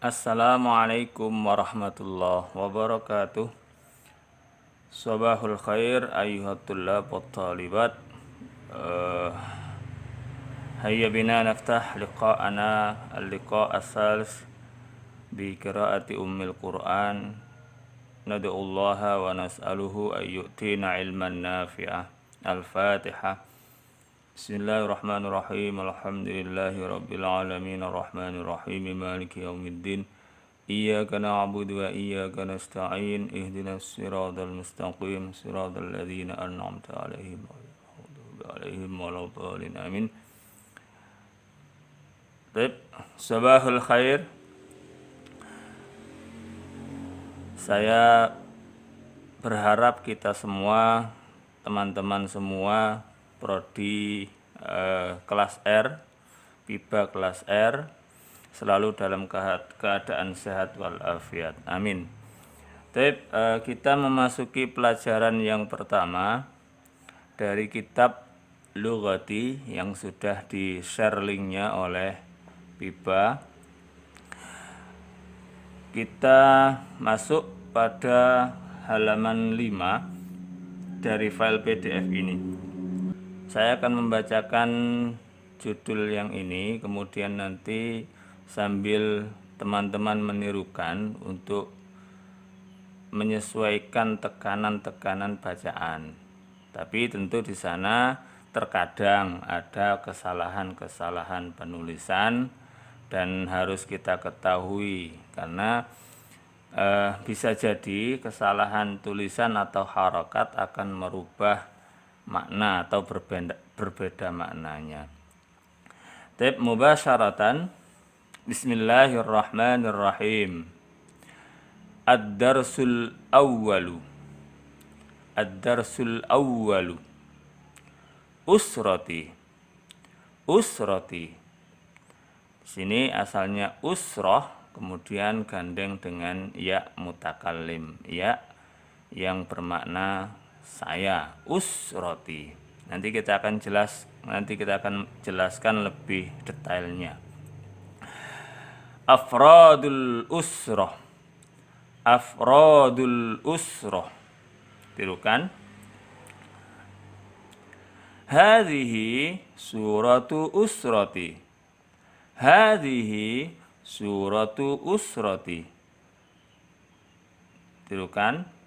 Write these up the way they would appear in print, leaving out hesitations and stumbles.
Assalamualaikum warahmatullahi wabarakatuh. Sabahul khair ayyuhat tullab wat talibat. Hayya bina naftah liqa'ana al-liqa' as-salis bi qiraati ummil Qur'an. Nad'ullaha wa nas'aluhu ay yu'tina ilman nafi'ah. Al-Fatihah. Bismillahirrahmanirrahim. Alhamdulillahi rabbil alamin arrahmanir rahim maliki yaumiddin. Iyyaka na'budu wa iyyaka nasta'in. Ihdinas siratal mustaqim siratal ladzina an'amta 'alaihim ghairil maghdubi 'alaihim waladdallin. Amin. Baik, sabahul khair. Saya berharap kita semua, teman-teman semua prodi kelas R, PIBA kelas R, selalu dalam keadaan sehat walafiat. Amin. Kita memasuki pelajaran yang pertama dari kitab Lughati yang sudah di-share linknya oleh PIBA. Kita masuk pada halaman 5 dari file PDF ini. Saya akan membacakan judul yang ini, kemudian nanti sambil teman-teman menirukan untuk menyesuaikan tekanan-tekanan bacaan. Tapi tentu di sana terkadang ada kesalahan-kesalahan penulisan dan harus kita ketahui karena bisa jadi kesalahan tulisan atau harokat akan merubah makna atau berbeda maknanya. Mubasyaratan. Bismillahirrahmanirrahim. Ad-darsul awwalu. Ad-darsul awwalu. Usrati. Usrati. Di sini asalnya usroh, kemudian gandeng dengan ya mutakallim, ya yang bermakna saya, usrati. Nanti kita akan jelaskan lebih detailnya. Afradul usroh. Afradul usroh. Tirukan. Hadhihi suratu usrati. Hadhihi suratu usrati. Tirukan.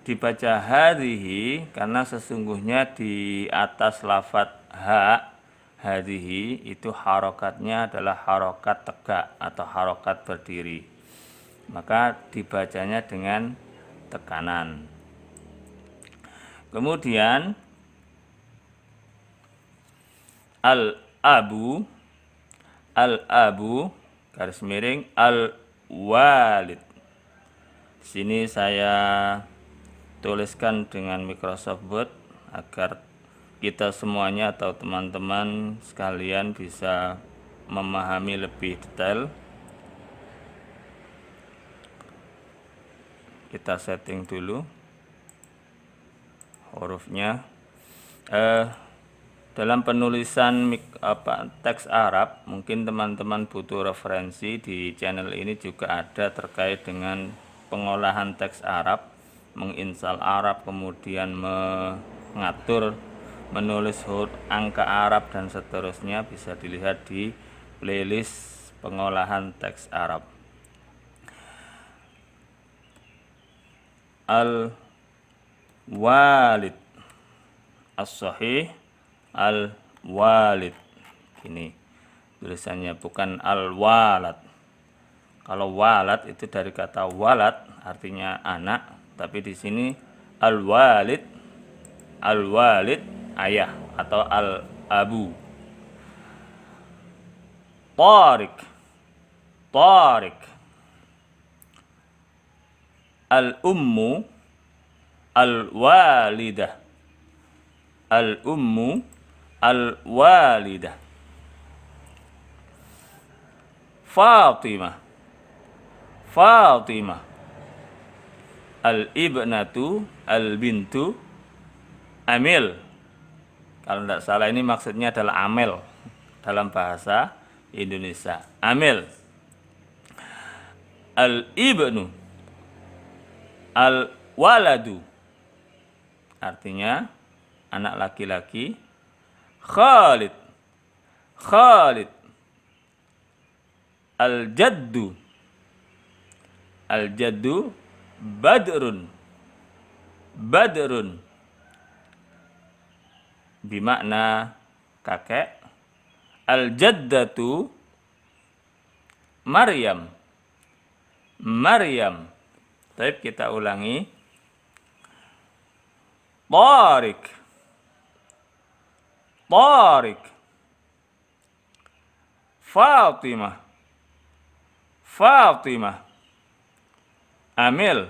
Dibaca hadhihi karena sesungguhnya di atas lafadz ha, hadhihi itu harokatnya adalah harokat tegak atau harokat berdiri. Maka dibacanya dengan tekanan. Kemudian al-abu garis miring al-walid. Di sini saya tuliskan dengan Microsoft Word agar kita semuanya atau teman-teman sekalian bisa memahami lebih detail. Kita setting dulu hurufnya. Dalam penulisan teks Arab, mungkin teman-teman butuh referensi di channel ini juga ada terkait dengan pengolahan teks Arab, menginstal Arab, kemudian mengatur, menulis huruf angka Arab dan seterusnya, bisa dilihat di playlist pengolahan teks Arab. Al-walid, as-sahih al-walid. Ini tulisannya, bukan al-walad. Kalau walad itu dari kata walad artinya anak, tapi di sini al-walid, al-walid ayah atau al-abu. Tariq, tariq. Al-ummu, al-walidah. Al-ummu, al-walidah. Fatimah, Fatimah. Al-ibnatu, al-bintu, amil. Kalau tidak salah ini maksudnya adalah amel dalam bahasa Indonesia. Amil. Al-ibnu. Al-waladu. Artinya anak laki-laki. Khalid. Khalid. Al-jaddu. Al-jaddu badrun. Badrun bimakna kakek. Al-jaddatu Maryam. Maryam. Baik, kita ulangi. Tariq. Tariq. Fatimah. Fatimah. Amil.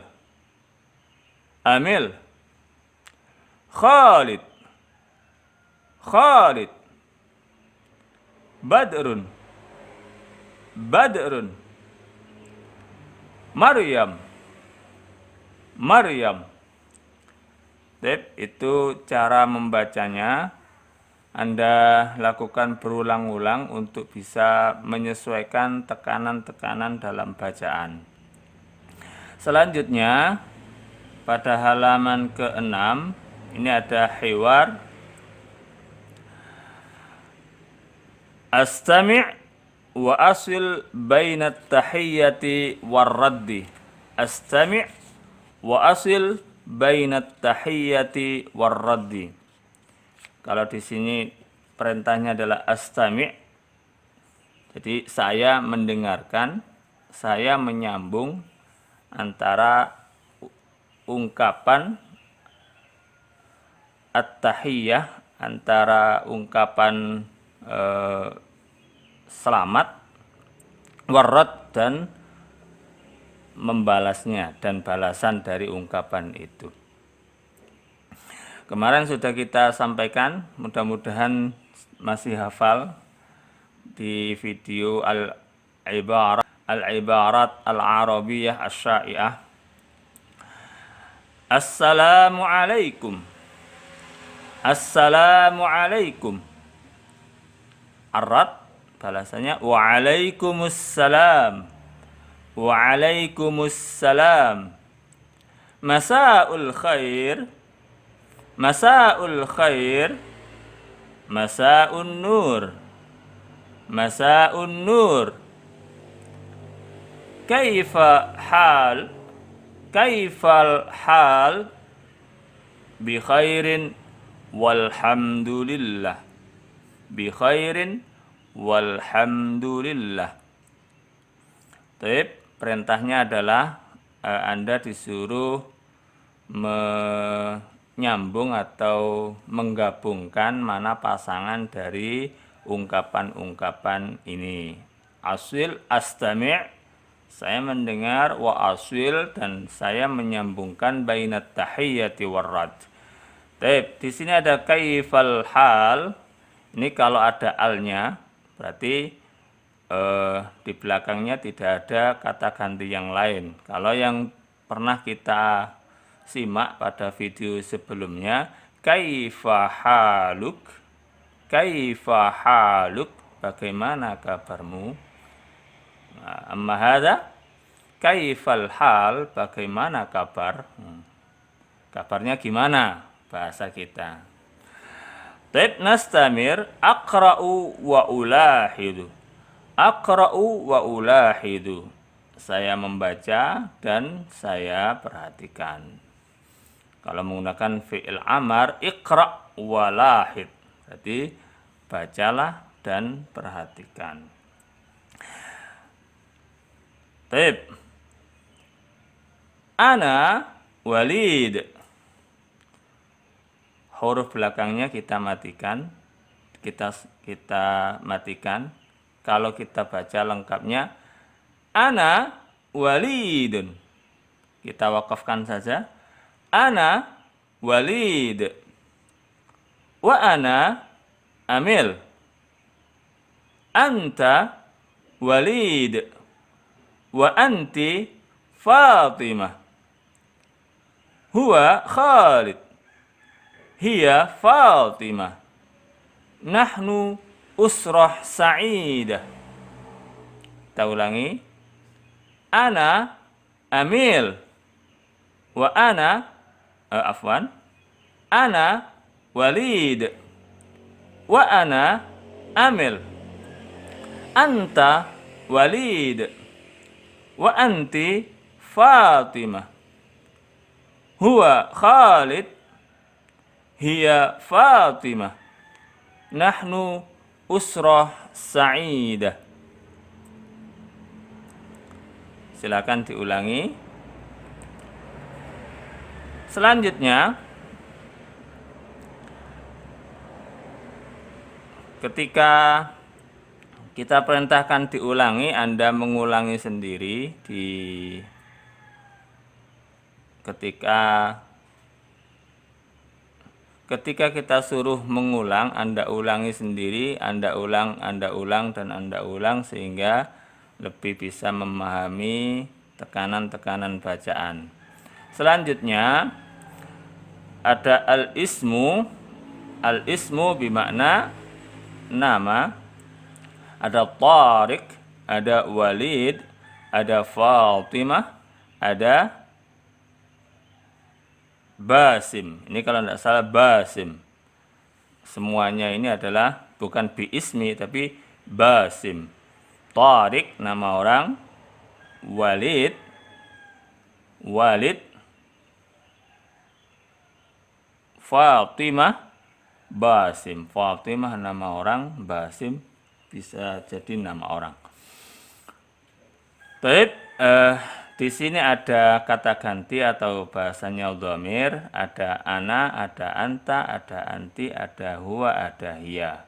Amil. Khalid. Khalid. Badrun. Badrun. Maryam. Maryam. Itu cara membacanya. Anda lakukan berulang-ulang untuk bisa menyesuaikan tekanan-tekanan dalam bacaan. Selanjutnya, pada halaman ke-6, ini ada hiwar. Astami' wa asil bainat tahiyyati war-raddi. Astami' wa asil bainat tahiyyati war-raddi. Kalau di sini perintahnya adalah astami'. Jadi saya mendengarkan, saya menyambung antara ungkapan at-tahiyyah, antara ungkapan selamat, warad, dan membalasnya dan balasan dari ungkapan itu. Kemarin sudah kita sampaikan, mudah-mudahan masih hafal di video al-ibarat al-arabiyah asy-syai'ah. Assalamualaikum. Assalamualaikum. Arad balasannya waalaikumsalam. Waalaikumsalam. Masaul khair. Masaul khair. Masaun nur. Masaun nur. Kaifa hal. Kaifal hal. Bi khairin walhamdulillah. Bi khairin walhamdulillah. Baik, perintahnya adalah Anda disuruh menyambung atau menggabungkan mana pasangan dari ungkapan-ungkapan ini. Aswil, astami', saya mendengar, wa aswil, dan saya menyambungkan bainat tahiyyati warrad. Baik, di sini ada kaifal hal. Ini kalau ada alnya, berarti di belakangnya tidak ada kata ganti yang lain. Kalau yang pernah kita simak pada video sebelumnya, kaifa haluk, kaifa haluk, bagaimana kabarmu? Nah, amma hadza, kaifal hal, bagaimana kabar? Kabarnya gimana bahasa kita? Baik, nastamir. Aqra'u wa ulahidu. Aqra'u wa ulahidu. Saya membaca dan saya perhatikan. Kalau menggunakan fi'il amar, iqra' wa lahid. Berarti bacalah dan perhatikan. Baik. Ana walid. Huruf belakangnya kita matikan. Kita matikan. Kalau kita baca lengkapnya, ana walidun. Kita wakafkan saja. Ana walid. Wa ana amil. Anta walid. Wa anti Fatimah. Huwa Khalid. Hiya Fatimah. Nahnu usrah sa'idah. Kita ulangi. Ana amil. Wa ana afwan. Ana walid. Wa ana amil. Anta walid. Wa anti Fatimah. Huwa Khalid. Hiya Fatimah. Nahnu usrah sa'idah. Silakan diulangi. Selanjutnya, ketika kita perintahkan diulangi, Anda mengulangi sendiri ketika kita suruh mengulang, Anda ulangi sendiri, Anda ulang, dan Anda ulang sehingga lebih bisa memahami tekanan-tekanan bacaan. Selanjutnya ada al-ismu. Al-ismu bermakna nama. Ada Tariq, ada Walid, ada Fatimah, ada Basim. Ini kalau tidak salah Basim. Semuanya ini adalah bukan bi ismi tapi Basim. Tariq nama orang, Walid, Fatimah, Basim. Fatimah nama orang, Basim bisa jadi nama orang. Baik, di sini ada kata ganti atau bahasanya dhamir, ada ana, ada anta, ada anti, ada huwa, ada hiya.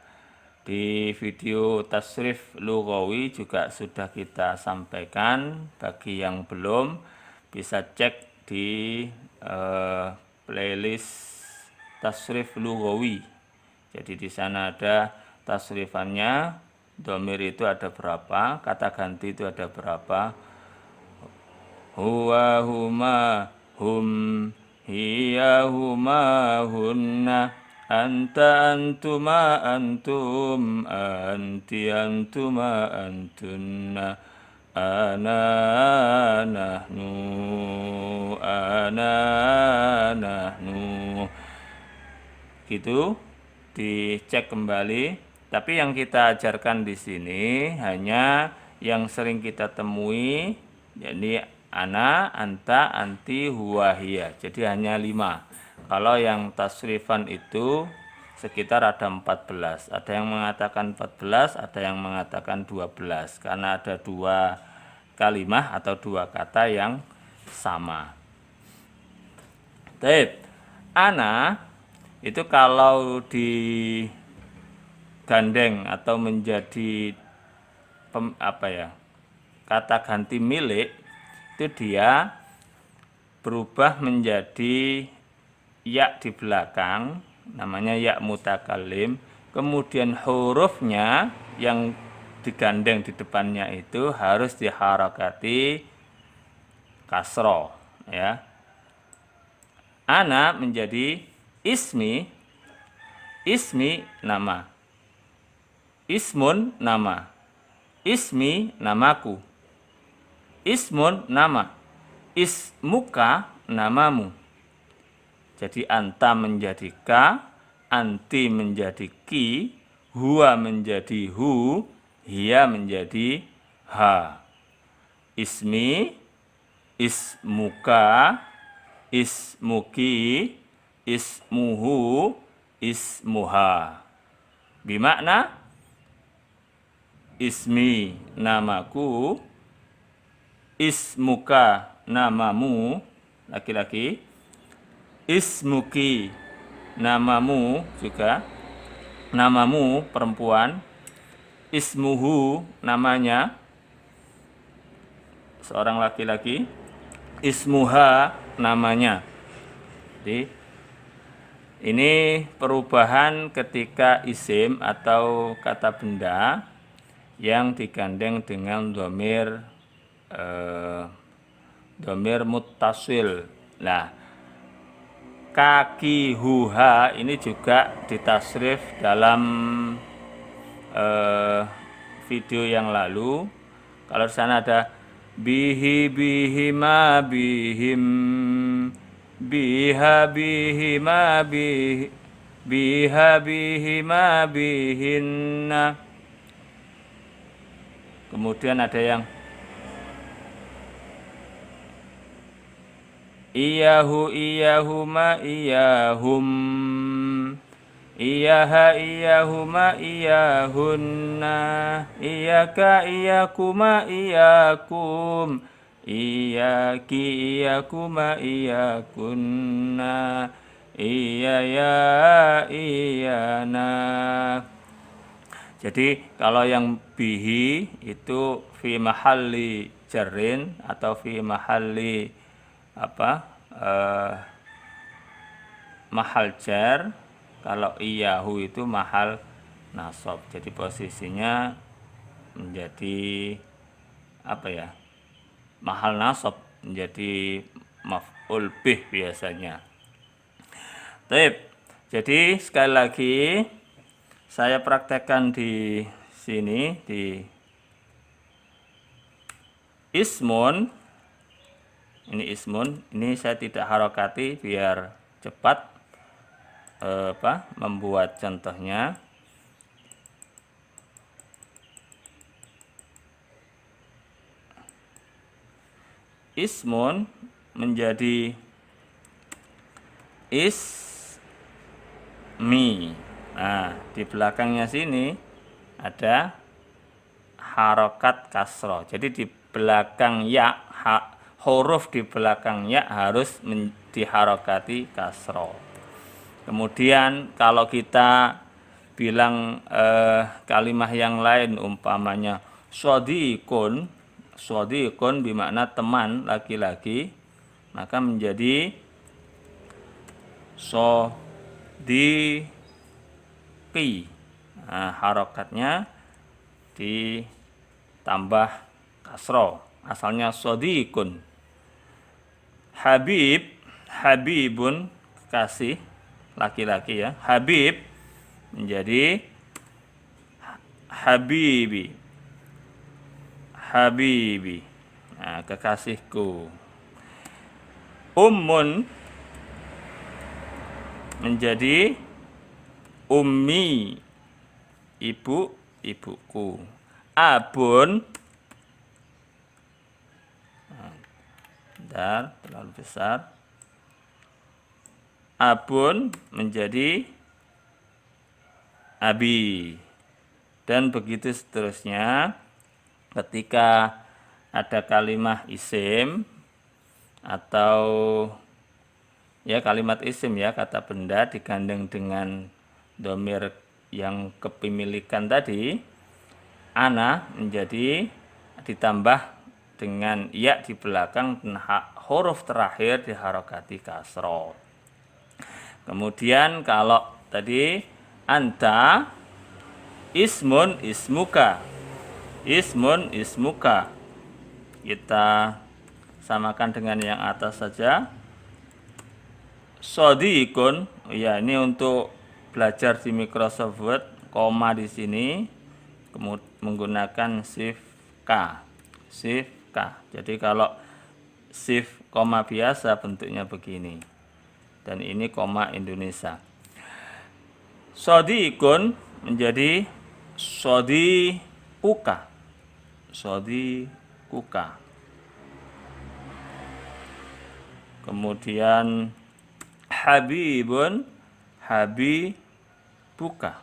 Di video tasrif lughawi juga sudah kita sampaikan. Bagi yang belum, bisa cek di playlist tasrif lughawi. Jadi di sana ada tasrifannya, dhamir itu ada berapa, kata ganti itu ada berapa. Huwa, huma, hum, hiya, huma, hunna, anta, antuma, antum, anti, antuma, antunna, ana, nahnu, ana, nahnu. Gitu, dicek kembali. Tapi yang kita ajarkan di sini hanya yang sering kita temui, jadi ana, anta, anti, huwa, hiya. Jadi hanya 5. Kalau yang tasrifan itu sekitar ada 14. Ada yang mengatakan 14, ada yang mengatakan 12. Karena ada 2 kalimah atau 2 kata yang sama. Baik, ana itu kalau digandeng atau menjadi kata ganti milik, itu dia berubah menjadi ya di belakang, namanya ya mutakallim. Kemudian hurufnya yang digandeng di depannya itu harus diharakati kasroh, ya. Ana menjadi ismi nama, ismun nama, ismi namaku, ismun nama, ismuka namamu. Jadi anta menjadi ka, anti menjadi ki, huwa menjadi hu, hiya menjadi ha. Ismi, ismuka, ismuki, ismuhu, ismuha. Bimakna ismi namaku, ismuka namamu laki-laki, ismuki namamu juga, namamu perempuan, ismuhu namanya seorang laki-laki, ismuha namanya. Jadi ini perubahan ketika isim atau kata benda yang digandeng dengan dhamir muttasil. Nah, kaki huha ini juga ditasrif dalam video yang lalu. Kalau di sana ada bihi, bihima, bihim, biha, bihima, biha, bihima, bihinna. Kemudian ada yang iyahu, iyahuma, iyahum, iyaha, iyahuma, iyahunna, iyaka, iyakuma, iyakum, iyaki, iyakuma, iyakunna, iyaya, iyana. Jadi kalau yang bihi itu fi mahalli jarrin atau fi mahalli mahal jar. Kalau iyahu itu mahal nasab. Jadi posisinya menjadi mahal nasab, menjadi maf'ul bih biasanya. Baik. Jadi sekali lagi saya praktekkan di sini di ismun. Ini ismun, ini saya tidak harokati biar cepat membuat contohnya. Ismun menjadi ismi. Nah, di belakangnya sini ada harokat kasroh. Jadi di belakang ya, huruf di belakang ya harus diharokati kasroh. Kemudian kalau kita bilang kalimah yang lain, umpamanya shodikun bermakna teman laki-laki, maka menjadi shodiki. Nah, harokatnya ditambah kasroh, asalnya shodikun. Habibun, kasih laki-laki ya. Habib menjadi habibi. Nah, kekasihku. Ummun menjadi ummi, ibuku. Abun, terlalu besar. Abun menjadi abi, dan begitu seterusnya. Ketika ada kalimah isim atau ya kalimat isim ya, kata benda digandeng dengan domir yang kepemilikan tadi, ana menjadi ditambah dengan ya di belakang dan huruf terakhir diharokati kasroh. Kemudian kalau tadi anta, ismun ismuka. Kita samakan dengan yang atas saja. Shodiqun, ya ini untuk belajar di Microsoft Word, koma di sini menggunakan shift K. Jadi kalau shift koma biasa bentuknya begini. Dan ini koma Indonesia. Shodiqun menjadi shodiquka. Kemudian habibun, habibuka.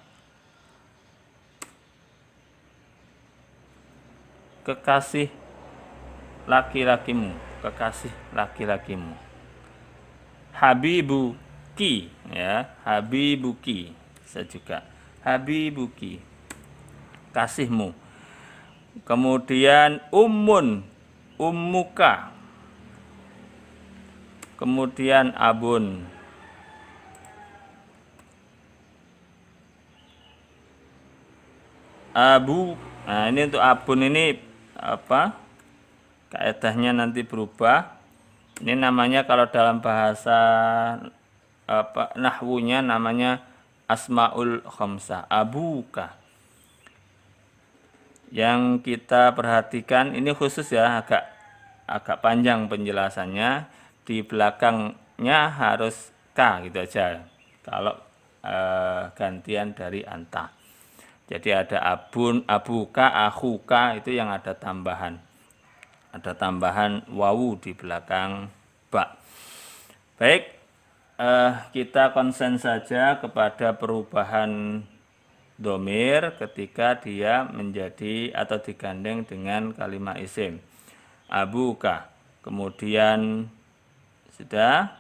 Kekasih laki-lakimu. Habibuki, ya, habibuki. Bisa juga habibuki, kasihmu. Kemudian ummun, ummuka. Kemudian abun, abu. Nah, ini untuk abun ini kaedahnya nanti berubah. Ini namanya kalau dalam bahasa nahwunya namanya asmaul khamsah, abuka. Yang kita perhatikan ini khusus ya, agak panjang penjelasannya. Di belakangnya harus K gitu aja. Kalau gantian dari anta. Jadi ada abun, abuka, akhuka itu yang ada tambahan. Ada tambahan wawu di belakang ba. Baik, kita konsen saja kepada perubahan domir ketika dia menjadi atau digandeng dengan kalimat isim. Abuka. Kemudian sudah,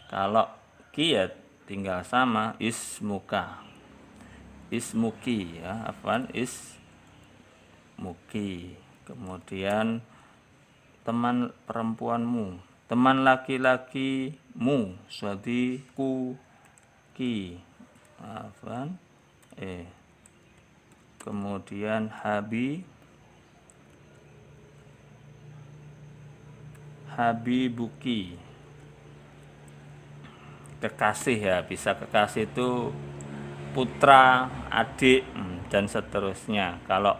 kalau ki ya tinggal sama ismuka. Ismuki ya, afwan, ismuki. Kemudian teman perempuanmu, teman laki-lakimu, sadiku ki. Afwan. Kemudian habibuki. Kekasih ya, bisa kekasih itu putra, adik, dan seterusnya. Kalau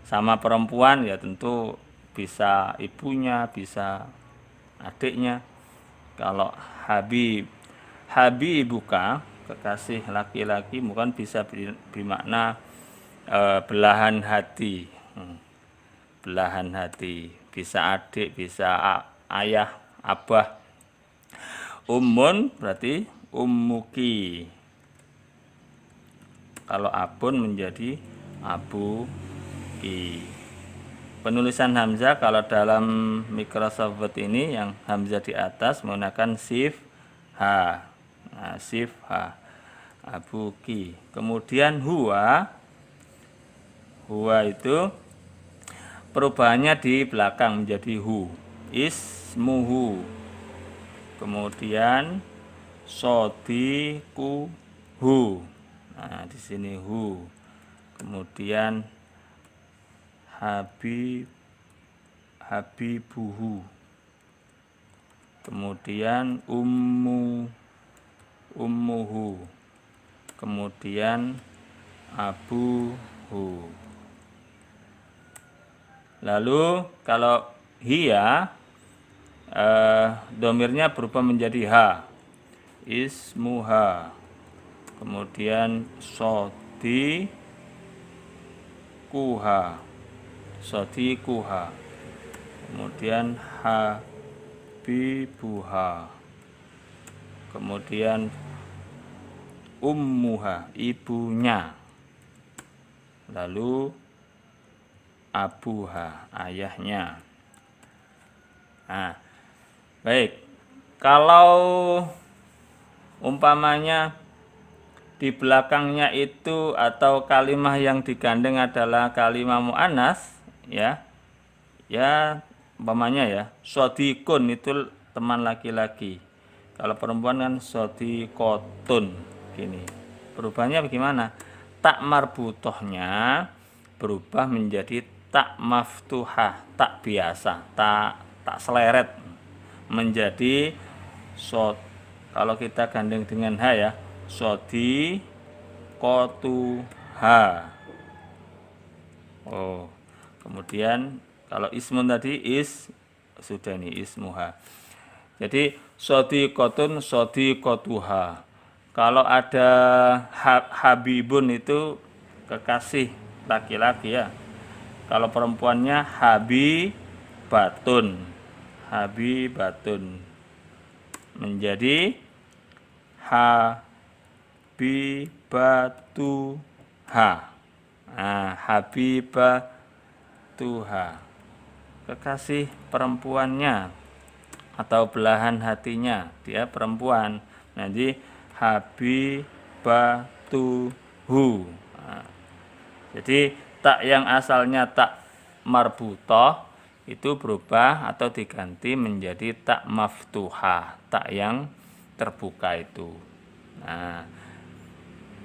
sama perempuan ya tentu bisa ibunya, bisa adiknya. Kalau habibuka, kekasih laki-laki, bukan bisa bermakna belahan hati. Belahan hati, bisa adik, bisa ayah, abah. Ummun berarti ummuki. Kalau abun menjadi abuki. Penulisan hamzah kalau dalam Microsoft Word ini yang hamzah di atas menggunakan shift H. Nah, shift H. Abuki. Kemudian huwa itu perubahannya di belakang menjadi hu. Ismuhu. Kemudian sodikuhu. Nah, di sini hu. Kemudian habibuhu. Kemudian ummuhu. Kemudian abuhu. Lalu kalau hiya, domirnya berubah menjadi ha. Ismuha. Kemudian sodikuha. Kemudian habibuha. Kemudian ummuha, ibunya. Lalu abuha, ayahnya. Nah, baik. Kalau umpamanya di belakangnya itu atau kalimah yang digandeng adalah kalimah mu'annas, ya umpamanya ya, sodikun itu teman laki-laki. Kalau perempuan kan sodikotun, gini. Perubahannya bagaimana? Tak marbutohnya berubah menjadi tak maftuhah, tak biasa, tak seleret, menjadi kalau kita gandeng dengan ha ya, sodikotuha. Kemudian kalau ismun tadi sudah nih ismuha. Jadi sodikotun, sodikotuha. Kalau ada habibun itu kekasih laki-laki ya. Kalau perempuannya habibatun. Menjadi habibatuha. Nah, habibatuha. Kekasih perempuannya atau belahan hatinya, dia perempuan. Jadi habibatuhu. Nah, jadi tak yang asalnya tak marbutoh itu berubah atau diganti menjadi tak maftuhah, tak yang terbuka itu. Nah,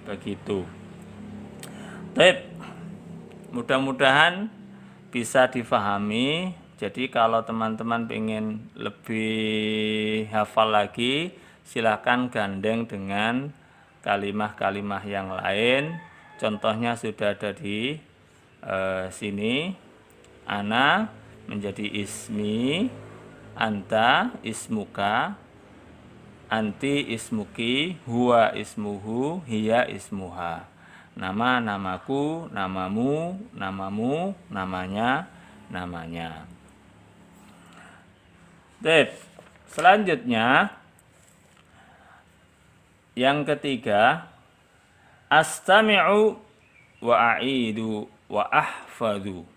begitu. Baik, mudah-mudahan bisa difahami. Jadi kalau teman-teman ingin lebih hafal lagi, silakan gandeng dengan kalimah-kalimah yang lain. Contohnya sudah ada di sini ana menjadi ismi, anta ismuka, anti ismuki, huwa ismuhu, hiya ismuha. Nama namaku, namamu, namamu, namanya, namanya. Baik, selanjutnya yang ketiga, astami'u wa a'idu wa ahfadhu.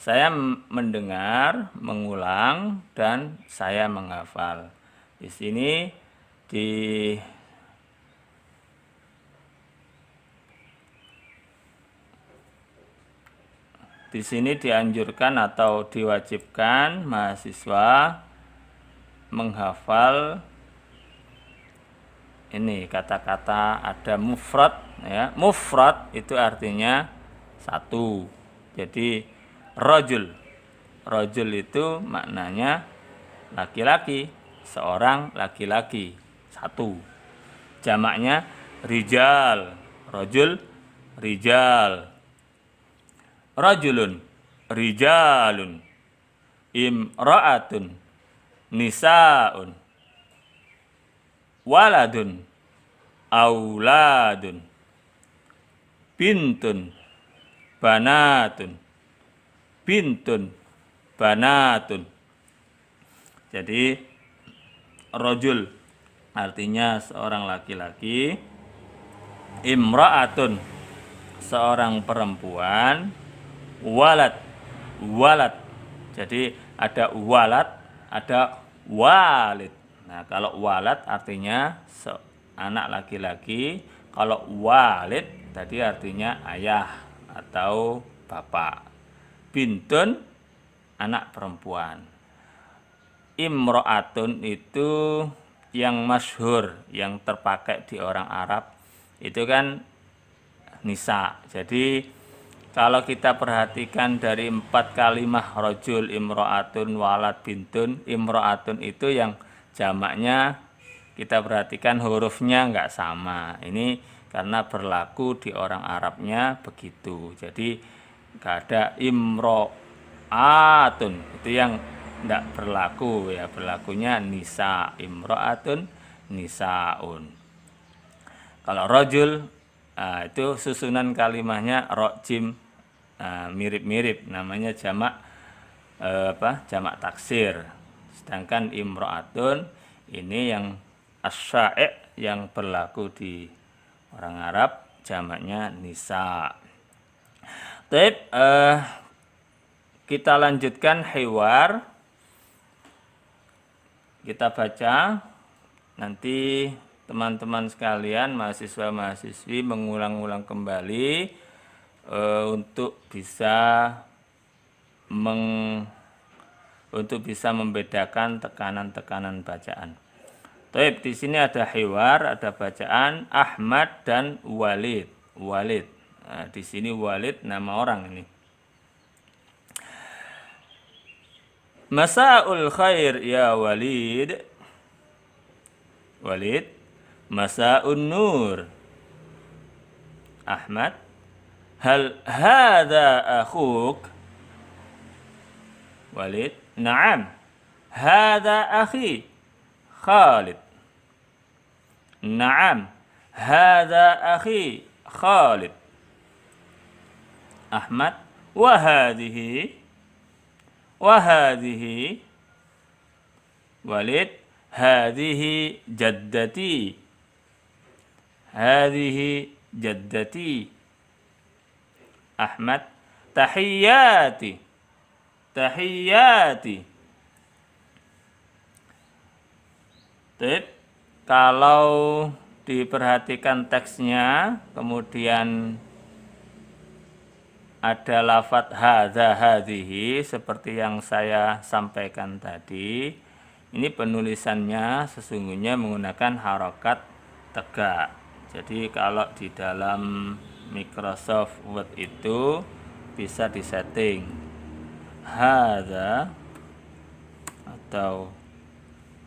Saya mendengar, mengulang, dan saya menghafal. Di sini di sini dianjurkan atau diwajibkan mahasiswa menghafal ini kata-kata ada mufrad ya. Mufrad itu artinya satu. Jadi rajul. Rajul itu maknanya laki-laki, seorang laki-laki, satu. Jamaknya rijal. Rajul, rijal. Rajulun, rijalun. Imra'atun, nisaun. Waladun, auladun. Bintun, banatun. Bintun, banatun. Jadi rajul artinya seorang laki-laki, imra'atun seorang perempuan, walad, walad. Jadi ada walad, ada walid. Nah, kalau walad artinya anak laki-laki, kalau walid tadi artinya ayah atau bapak. Bintun anak perempuan. Imro'atun itu yang masyhur, yang terpakai di orang Arab itu kan nisa. Jadi kalau kita perhatikan dari 4 kalimah rajul, imro'atun, walad, bintun, imro'atun itu yang jamaknya kita perhatikan hurufnya enggak sama. Ini karena berlaku di orang Arabnya begitu. Jadi enggak ada imro'atun, itu yang enggak berlaku ya, berlakunya nisa, imro'atun, nisaun. Kalau rajul itu susunan kalimahnya rojim, mirip-mirip, namanya jamak jamak taksir. Sedangkan imro'atun ini yang asy-sya'i' yang berlaku di orang Arab, jamaknya nisa. Baik, kita lanjutkan hiwar. Kita baca. Nanti teman-teman sekalian, mahasiswa-mahasiswi mengulang-ulang kembali untuk bisa membedakan tekanan-tekanan bacaan. Baik, di sini ada hiwar, ada bacaan Ahmad dan Walid. Walid. Nah, di sini Walid nama orang ini. Masa'ul khair ya Walid. Walid. Masa'un nur. Ahmad. Hal hadha akhuk? Walid. Naam. Hadha akhi. Khalid. Naam. Hadha akhi. Khalid. Ahmad. Wahadihi. Wahadihi. Walid. Hadihi jaddati. Hadihi jaddati. Ahmad. Tahiyyati. Tahiyyati. Tip. Kalau diperhatikan teksnya, kemudian ada lafadz hadza hadhihi seperti yang saya sampaikan tadi. Ini penulisannya sesungguhnya menggunakan harokat tegak. Jadi kalau di dalam Microsoft Word itu bisa disetting hadza atau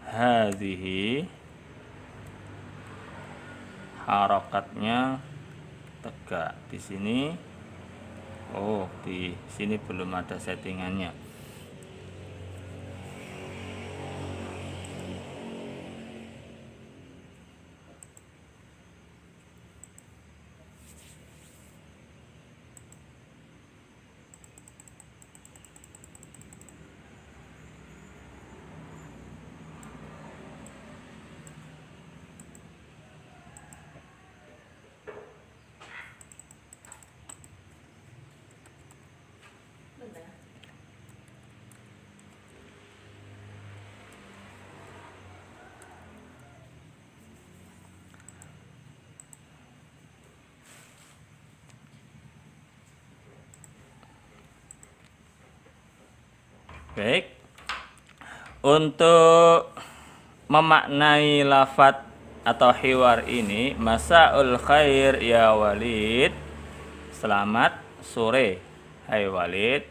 hadhihi, harokatnya tegak. Di sini Oh, di sini belum ada settingannya. Baik. Untuk memaknai lafat atau hiwar ini, masaul khair ya Walid. Selamat sore, hai Walid.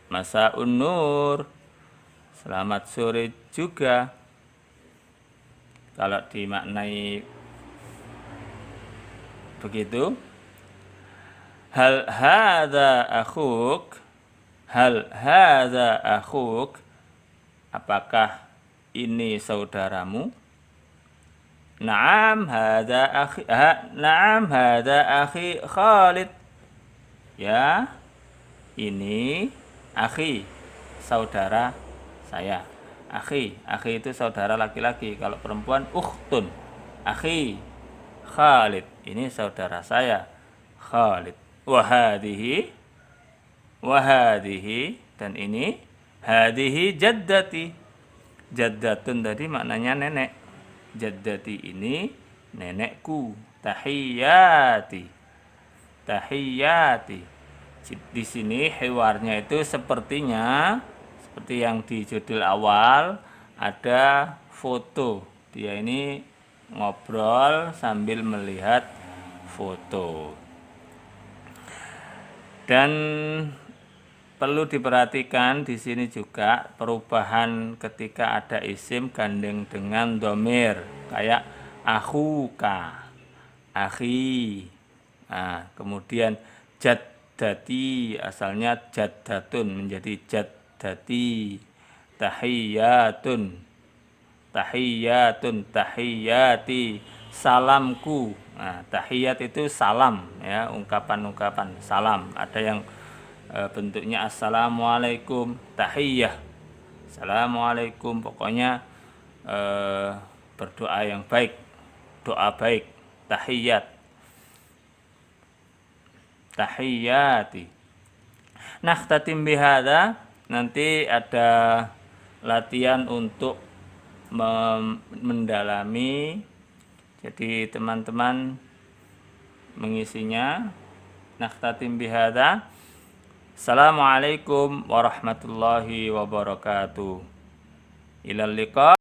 Masaun nur. Selamat sore juga. Kalau dimaknai begitu. Hal hadza akhuk. Hal hadza akhuk, apakah ini saudaramu? Naam hadza akhi, naam hadza akhi Khalid. Ya, ini akhi, saudara saya. Akhi itu saudara laki-laki. Kalau perempuan ukhtun. Akhi Khalid, ini saudara saya Khalid. Wahadihi, dan ini hadihi jaddati. Jaddatun tadi maknanya nenek. Jaddati ini nenekku. Tahiyyati. Di sini hiwarnya itu sepertinya seperti yang di judul awal, ada foto. Dia ini ngobrol sambil melihat foto. Dan perlu diperhatikan di sini juga perubahan ketika ada isim gandeng dengan dhamir, kayak akhuka, akhi. Nah, kemudian jaddati, asalnya jaddatun menjadi jaddati. Tahiyyati, salamku. Nah, tahiyat itu salam, ya, ungkapan-ungkapan salam. Ada yang bentuknya assalamualaikum, tahiyyah, assalamualaikum, pokoknya berdoa yang baik, doa baik, tahiyyati. Nakhtatim bihadza, nanti ada latihan untuk mendalami, jadi teman-teman mengisinya. Nakhtatim bihadza. Assalamualaikum warahmatullahi wabarakatuh. Ilal liqa.